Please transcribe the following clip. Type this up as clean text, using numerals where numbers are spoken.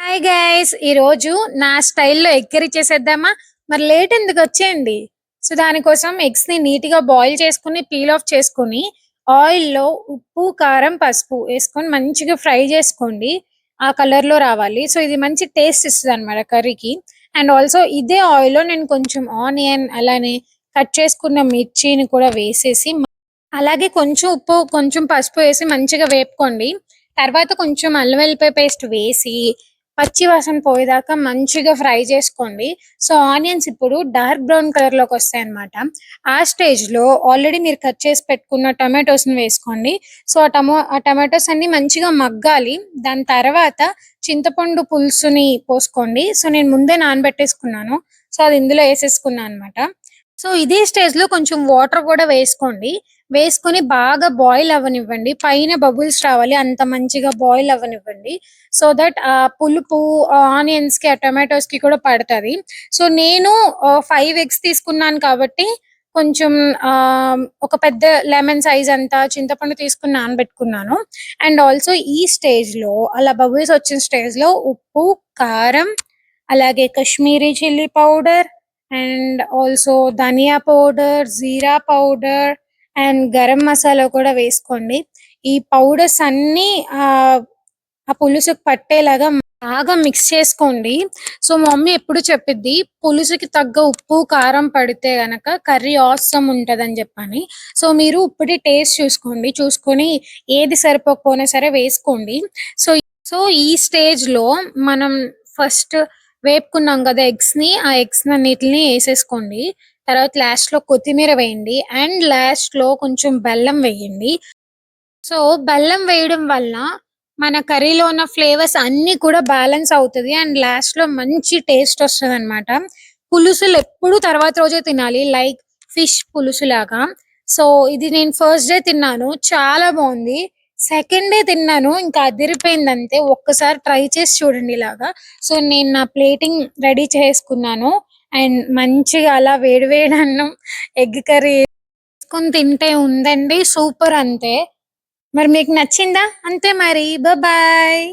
Hi guys, ఈరోజు నా స్టైల్లో ఎగ్ కర్రీ చేసేద్దామా? మరి లేట్ ఎందుకు, వచ్చేయండి. సో దానికోసం ఎగ్స్ ని నీట్ గా బాయిల్ చేసుకుని పీల్ ఆఫ్ చేసుకుని ఆయిల్లో ఉప్పు కారం పసుపు వేసుకొని మంచిగా ఫ్రై చేసుకోండి. ఆ కలర్ లో రావాలి. సో ఇది మంచి టేస్ట్ ఇస్తుంది అనమాట కర్రీకి. అండ్ ఆల్సో ఇదే ఆయిల్లో నేను కొంచెం ఆనియన్ అలానే కట్ చేసుకున్న మిర్చిని కూడా వేసేసి అలాగే కొంచెం ఉప్పు కొంచెం పసుపు వేసి మంచిగా వేపుకోండి. తర్వాత కొంచెం అల్లం వెల్లిపాయ పేస్ట్ వేసి పచ్చి వాసన పోయేదాకా మంచిగా ఫ్రై చేసుకోండి. సో ఆనియన్స్ ఇప్పుడు డార్క్ బ్రౌన్ కలర్ లోకి వస్తాయి అనమాట. ఆ స్టేజ్ లో ఆల్రెడీ మీరు కట్ చేసి పెట్టుకున్న టమాటోస్ ని వేసుకోండి. సో ఆ టమాటోస్ అన్ని మంచిగా మగ్గాలి. దాని తర్వాత చింతపండు పులుసుని పోసుకోండి. సో నేను ముందే నానబెట్టేసుకున్నాను. సో అది ఇందులో వేసేసుకున్నాను అనమాట. సో ఇదే స్టేజ్ లో కొంచెం వాటర్ కూడా వేసుకోండి. వేసుకొని బాగా బాయిల్ అవ్వనివ్వండి. పైన బబుల్స్ రావాలి, అంత మంచిగా బాయిల్ అవ్వనివ్వండి. సో దట్ ఆ పులుపు ఆనియన్స్ కి ఆ టొమాటోస్ కి కూడా పడుతుంది. సో నేను 5 eggs తీసుకున్నాను కాబట్టి కొంచెం ఆ ఒక పెద్ద లెమన్ సైజ్ అంతా చింతపండు తీసుకుని నానబెట్టుకున్నాను. అండ్ ఆల్సో ఈ స్టేజ్ లో అలా బబుల్స్ వచ్చిన స్టేజ్ లో ఉప్పు కారం అలాగే Kashmiri chilli powder and also dhania powder jeera powder and garam masala కూడా వేసుకోండి. ఈ పౌడర్స్ అన్ని ఆ పులుసుకి పట్టేలాగా బాగా మిక్స్ చేసుకోండి. సో మా మమ్మీ ఎప్పుడు చెప్పిద్ది, పులుసుకి తగ్గ ఉప్పు కారం పడితే గనక కర్రీ ఆసమ్ ఉంటదని చెప్పని. సో మీరు ఉప్పుటి టేస్ట్ చూసుకోండి, చూసుకొని ఏది సరిపోకపోయినా సరే వేసుకోండి. సో సో ఈ స్టేజ్ లో మనం ఫస్ట్ వేపుకున్నాం కదా ఎగ్స్ ని, ఆ ఎగ్స్ అన్నిటిని వేసేసుకోండి. తర్వాత లాస్ట్ లో కొత్తిమీర వేయండి అండ్ లాస్ట్ లో కొంచెం బెల్లం వేయండి. సో బెల్లం వేయడం వల్ల మన కర్రీలో ఉన్న ఫ్లేవర్స్ అన్ని కూడా బ్యాలెన్స్ అవుతుంది అండ్ లాస్ట్ లో మంచి టేస్ట్ వస్తుంది అనమాట. పులుసులు ఎప్పుడు తర్వాత రోజే తినాలి, లైక్ ఫిష్ పులుసు లాగా. సో ఇది నేను ఫస్ట్ డే తిన్నాను, చాలా బాగుంది. సెకండ్ డే తిన్నాను, ఇంకా అదిరిపోయింది అంతే. ఒక్కసారి ట్రై చేసి చూడండి ఇలాగా. సో నేను నా ప్లేటింగ్ రెడీ చేసుకున్నాను అండ్ మంచిగా అలా వేడి వేడి అన్నం ఎగ్ కర్రీ వేసుకొని తింటే ఉందండి సూపర్ అంతే. మరి మీకు నచ్చిందా? అంతే మరి. బాయ్.